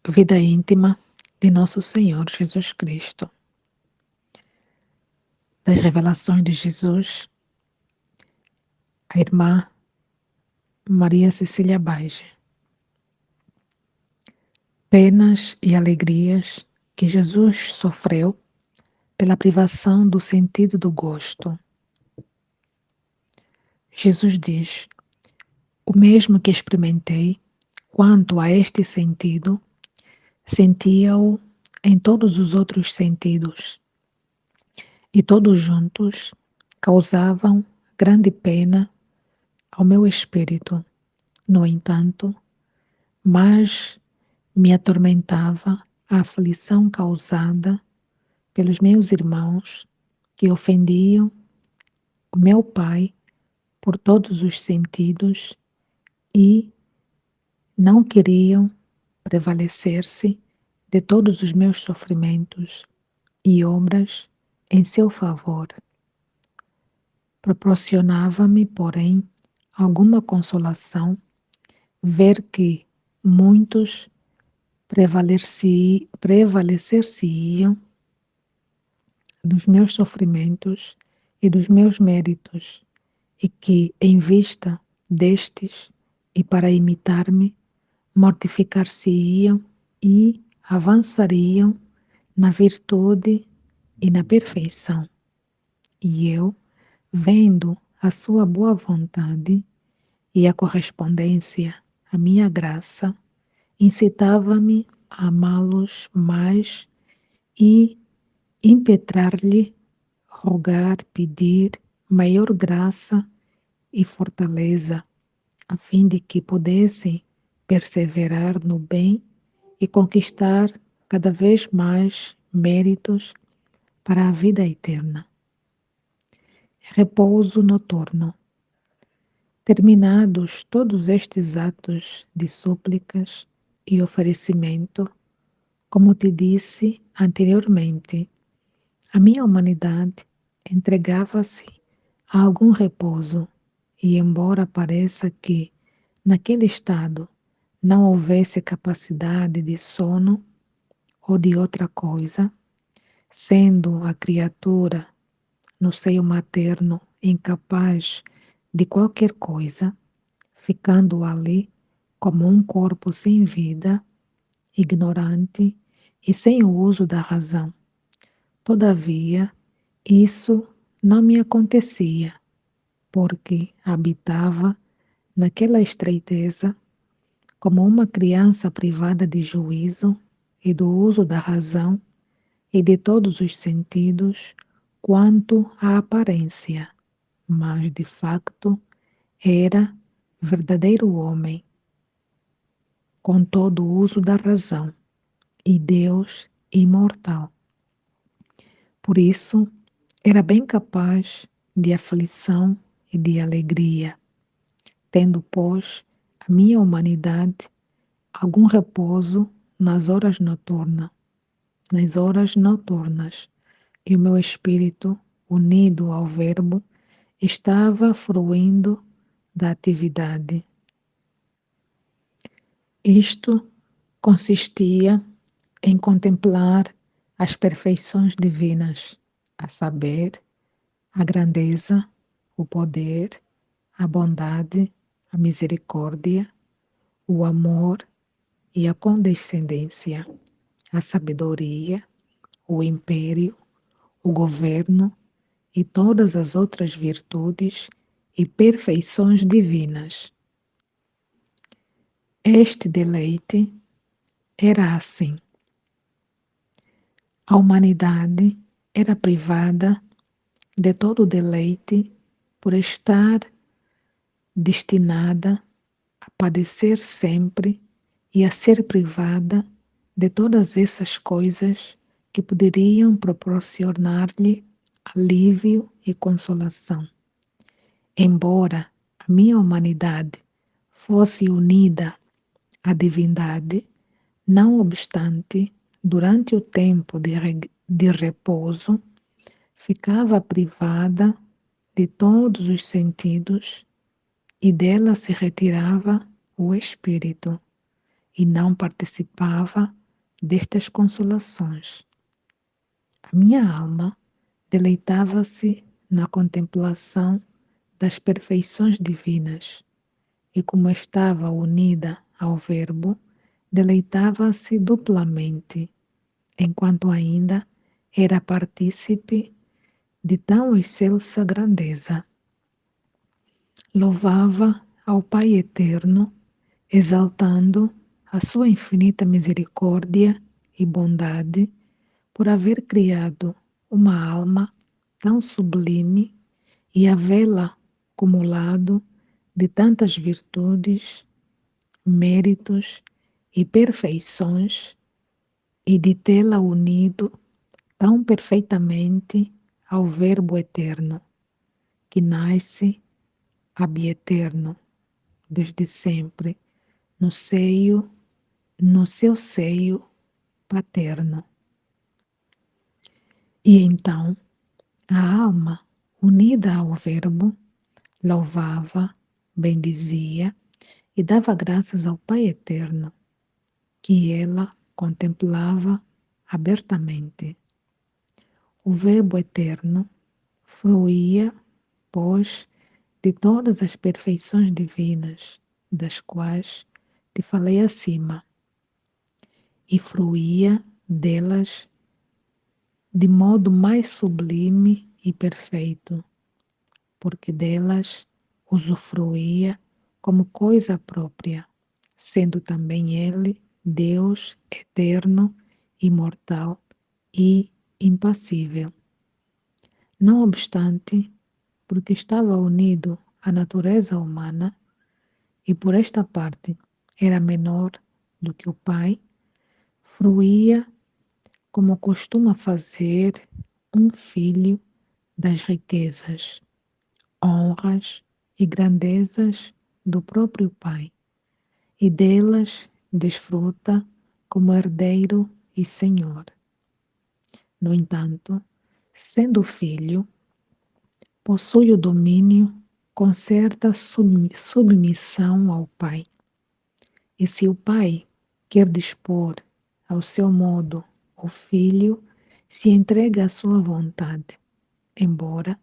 Vida íntima de nosso Senhor Jesus Cristo. Das revelações de Jesus, a irmã Maria Cecília Baige. Penas e alegrias que Jesus sofreu pela privação do sentido do gosto. Jesus diz: o mesmo que experimentei quanto a este sentido, sentia-o em todos os outros sentidos, e todos juntos causavam grande pena ao meu espírito. No entanto, mais me atormentava a aflição causada pelos meus irmãos que ofendiam o meu Pai por todos os sentidos e não queriam prevalecer-se de todos os meus sofrimentos e obras em seu favor. Proporcionava-me, porém, alguma consolação ver que muitos prevalecer-se-iam dos meus sofrimentos e dos meus méritos, e que, em vista destes, e para imitar-me, mortificar-se-iam e avançariam na virtude e na perfeição. E eu, vendo a sua boa vontade e a correspondência à minha graça, incitava-me a amá-los mais e impetrar-lhe, rogar, pedir maior graça e fortaleza, a fim de que pudessem perseverar no bem e conquistar cada vez mais méritos para a vida eterna. Repouso noturno. Terminados todos estes atos de súplicas e oferecimento, como te disse anteriormente, a minha humanidade entregava-se a algum repouso, e embora pareça que, naquele estado, não houvesse capacidade de sono ou de outra coisa, sendo a criatura no seio materno incapaz de qualquer coisa, ficando ali como um corpo sem vida, ignorante e sem o uso da razão. Todavia, isso não me acontecia, porque habitava naquela estreiteza como uma criança privada de juízo e do uso da razão e de todos os sentidos quanto à aparência, mas de facto era verdadeiro homem, com todo o uso da razão, e Deus imortal. Por isso, era bem capaz de aflição e de alegria, tendo, pois, a minha humanidade algum repouso nas horas noturnas, e o meu espírito, unido ao Verbo, estava fruindo da atividade. Isto consistia em contemplar as perfeições divinas, a saber, a grandeza, o poder, a bondade, a misericórdia, o amor e a condescendência, a sabedoria, o império, o governo e todas as outras virtudes e perfeições divinas. Este deleite era assim. A humanidade era privada de todo deleite por estar destinada a padecer sempre e a ser privada de todas essas coisas que poderiam proporcionar-lhe alívio e consolação. Embora a minha humanidade fosse unida à divindade, não obstante, durante o tempo de repouso, ficava privada de todos os sentidos e dela se retirava o espírito, e não participava destas consolações. A minha alma deleitava-se na contemplação das perfeições divinas e, como estava unida ao Verbo, deleitava-se duplamente, enquanto ainda era partícipe de tão excelsa grandeza. Louvava ao Pai Eterno, exaltando a sua infinita misericórdia e bondade por haver criado uma alma tão sublime e havê-la cumulado de tantas virtudes, méritos e perfeições e de tê-la unido tão perfeitamente ao Verbo Eterno, que nasce ab eterno desde sempre no seio, no seu seio paterno. E então a alma, unida ao Verbo, louvava, bendizia e dava graças ao Pai Eterno, que ela contemplava abertamente. O Verbo Eterno fruía, pois, de todas as perfeições divinas, das quais te falei acima, e fruía delas de modo mais sublime e perfeito, porque delas usufruía como coisa própria, sendo também Ele Deus eterno, imortal e impassível. Não obstante, porque estava unido à natureza humana e por esta parte era menor do que o Pai, fruía como costuma fazer um filho das riquezas, honras e grandezas do próprio Pai, e delas desfruta como herdeiro e senhor. No entanto, sendo filho, possui o domínio com certa submissão ao Pai. E se o Pai quer dispor ao seu modo, o Filho se entrega à sua vontade, embora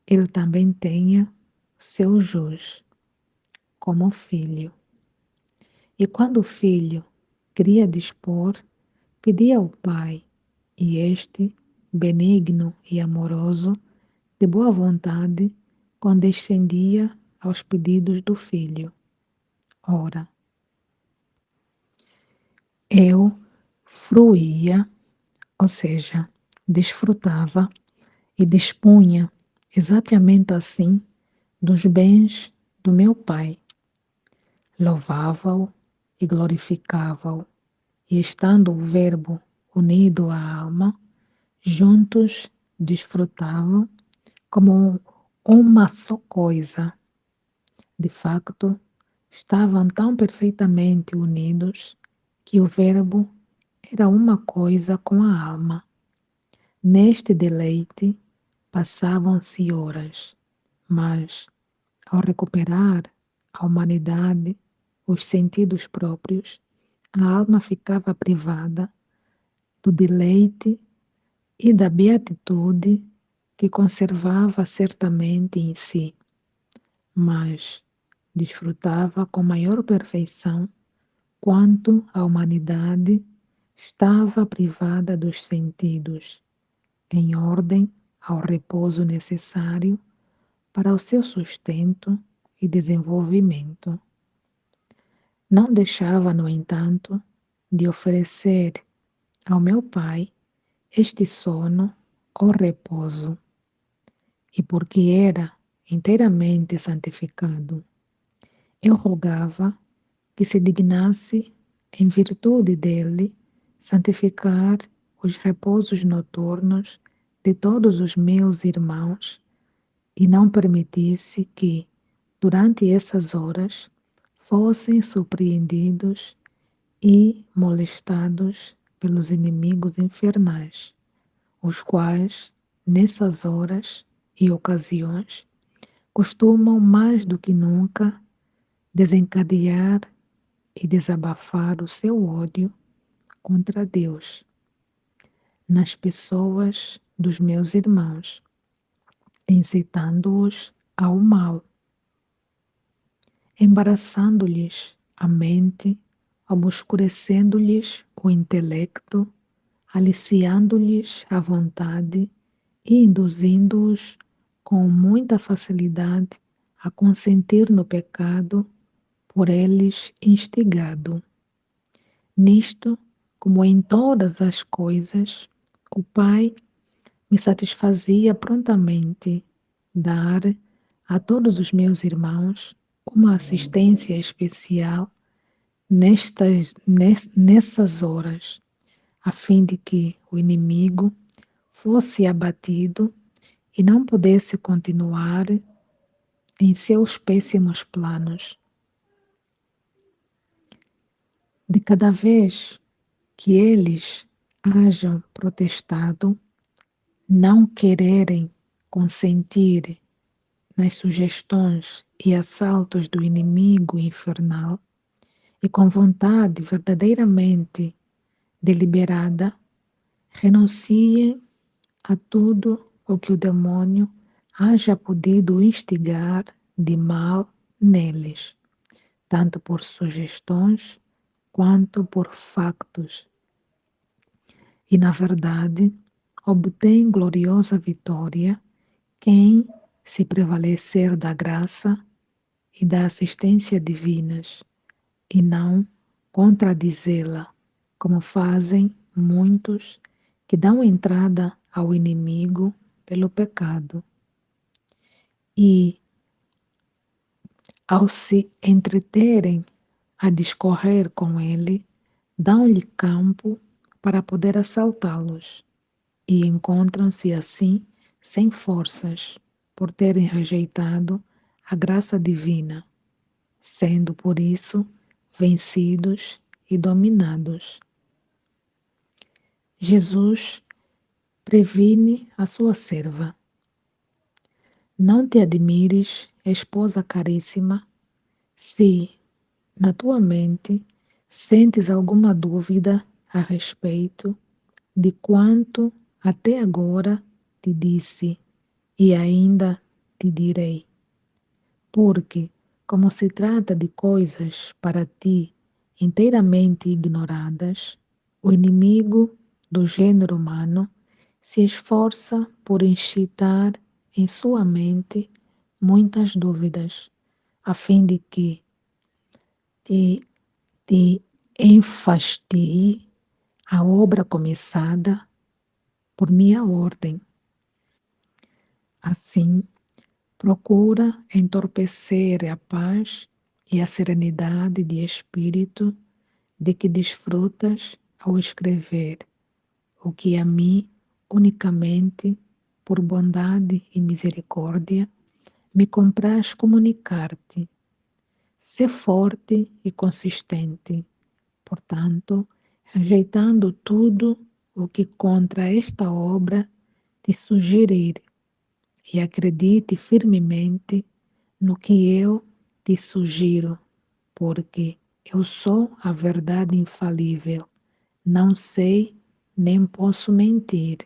ele também tenha seu jus, como filho. E quando o Filho queria dispor, pedia ao Pai, e este, benigno e amoroso, de boa vontade, condescendia aos pedidos do Filho. Ora, eu fruía, ou seja, desfrutava e dispunha exatamente assim dos bens do meu Pai. Louvava-o e glorificava-o, e estando o Verbo unido à alma, juntos desfrutavam como uma só coisa. De facto, estavam tão perfeitamente unidos que o Verbo era uma coisa com a alma. Neste deleite passavam-se horas, mas, ao recuperar a humanidade, os sentidos próprios, a alma ficava privada do deleite e da beatitude que conservava certamente em si, mas desfrutava com maior perfeição quanto a humanidade estava privada dos sentidos, em ordem ao repouso necessário para o seu sustento e desenvolvimento. Não deixava, no entanto, de oferecer ao meu Pai este sono ou repouso, e porque era inteiramente santificado, eu rogava que se dignasse, em virtude dele, santificar os repousos noturnos de todos os meus irmãos e não permitisse que, durante essas horas, fossem surpreendidos e molestados pelos inimigos infernais, os quais, nessas horas e ocasiões, costumam mais do que nunca desencadear e desabafar o seu ódio contra Deus nas pessoas dos meus irmãos, incitando-os ao mal, embaraçando-lhes a mente, obscurecendo-lhes o intelecto, aliciando-lhes a vontade e induzindo-os com muita facilidade a consentir no pecado por eles instigado. Nisto, como em todas as coisas, o Pai me satisfazia prontamente dar a todos os meus irmãos uma assistência especial nessas horas, a fim de que o inimigo fosse abatido e não pudesse continuar em seus péssimos planos. De cada vez que eles hajam protestado, não quererem consentir nas sugestões e assaltos do inimigo infernal, e com vontade verdadeiramente deliberada, renunciem a tudo o que o demônio haja podido instigar de mal neles, tanto por sugestões quanto por factos. E, na verdade, obtém gloriosa vitória quem, se prevalecer da graça e da assistência divinas, e não contradizê-la, como fazem muitos que dão entrada ao inimigo pelo pecado. E, ao se entreterem a discorrer com ele, dão-lhe campo para poder assaltá-los, e encontram-se assim sem forças, por terem rejeitado a graça divina, sendo por isso vencidos e dominados. Jesus previne a sua serva. Não te admires, esposa caríssima, se, na tua mente, sentes alguma dúvida a respeito de quanto até agora te disse e ainda te direi. Porque, como se trata de coisas para ti inteiramente ignoradas, o inimigo do gênero humano se esforça por incitar em sua mente muitas dúvidas, a fim de que te enfastie a obra começada por minha ordem. Assim, procura entorpecer a paz e a serenidade de espírito de que desfrutas ao escrever, o que a mim, unicamente, por bondade e misericórdia, me compraz comunicar-te. Sê forte e consistente, portanto, rejeitando tudo o que contra esta obra te sugerir, e acredite firmemente no que eu te sugiro, porque eu sou a verdade infalível, não sei nem posso mentir.